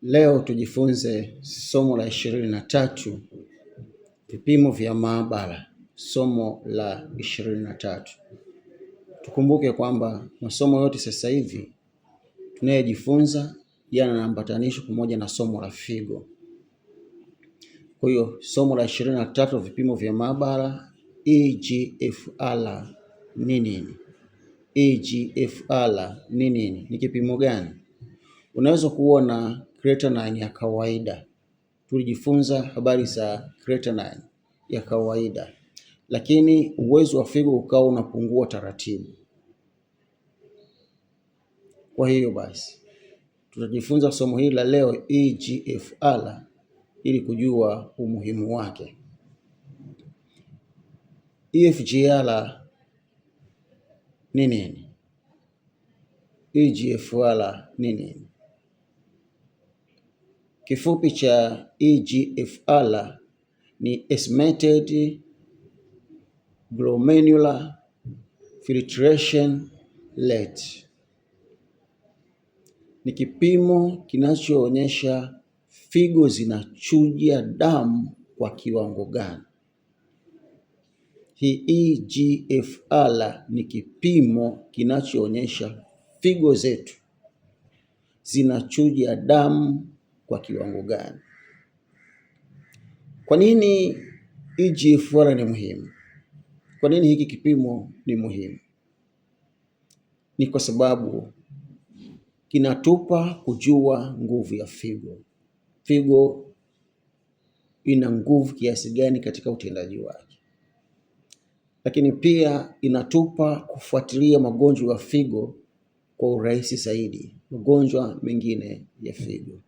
Leo tujifunze somo la 23, vipimo vya maabara, somo la 23. Tukumbuke kwamba masomo yote sasa hivi tunayojifunza yanaambatanishwa pamoja na somo la figo. Kwa hiyo somo la 23, vipimo vya maabara, EGFR ni nini? EGFR ni nini? Ni kipimo gani? Unaweza kuona creatinine ya kawaida. Tulijifunza habari za creatinine ya kawaida, lakini uwezo wa figo ukawa unapungua taratibu. Kwa hiyo basi tutajifunza somo hili la leo EGFR ili kujua umuhimu wake. EGFR ni nini? EGFR ni nini? Kifupi cha EGFR ni estimated glomerular filtration rate. Ni kipimo kinachoonyesha figo zinachuja damu kwa kiwango gani. Hii EGFR ni kipimo kinachoonyesha figo zetu zinachuja damu kwa kiwango gani. Kwa nini EGFR ni muhimu? Kwa nini hiki kipimo ni muhimu? Ni kwa sababu kinatupa kujua nguvu ya figo. Figo ina nguvu kiasi gani katika utendaji wake. Lakini pia inatupa kufuatilia magonjwa ya figo kwa urahisi zaidi, magonjwa mengine ya figo.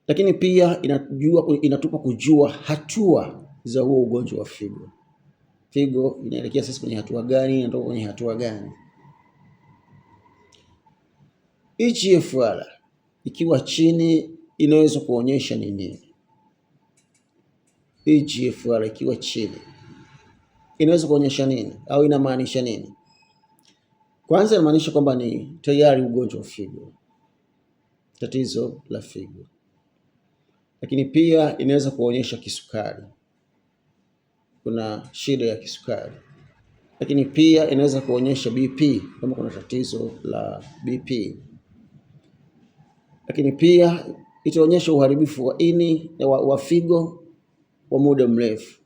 Lakini pia inatupa kujua hatua za huo ugonjwa wa figo. Figo inaelekea sasa kwenye hatua gani, inatoka kwenye hatua gani. EGFR ikiwa chini inaweza kuonyesha nini? EGFR ikiwa chini inaweza kuonyesha nini au inamaanisha nini? Kwanza inamaanisha kwamba ni tayari ugonjwa wa figo, tatizo la figo. Lakini pia inaweza kuonyesha kisukari, kuna shida ya kisukari. Lakini pia inaweza kuonyesha BP, kama kuna tatizo la BP. Lakini pia itaonyesha uharibifu wa ini wa figo kwa muda mrefu.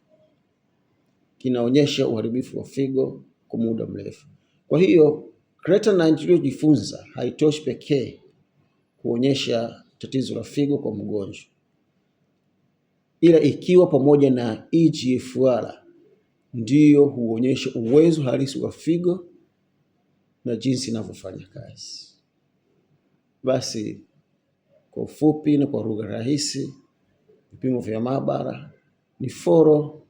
Kinaonyesha uharibifu wa figo kwa muda mrefu. Kwa hiyo creatinine tuliyojifunza haitoshi pekee kuonyesha tatizo la figo kwa mgonjwa, ila ikiwa pamoja na EGFR ndiyo huonyesha uwezo halisi wa figo na jinsi inavyofanya kazi. Basi kwa ufupi na kwa lugha rahisi, vipimo vya maabara ni foro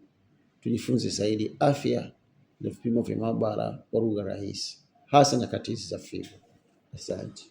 tujifunze zaidi afya na vipimo vya maabara kwa lugha rahisi, hasa nyakati za figo. Asante.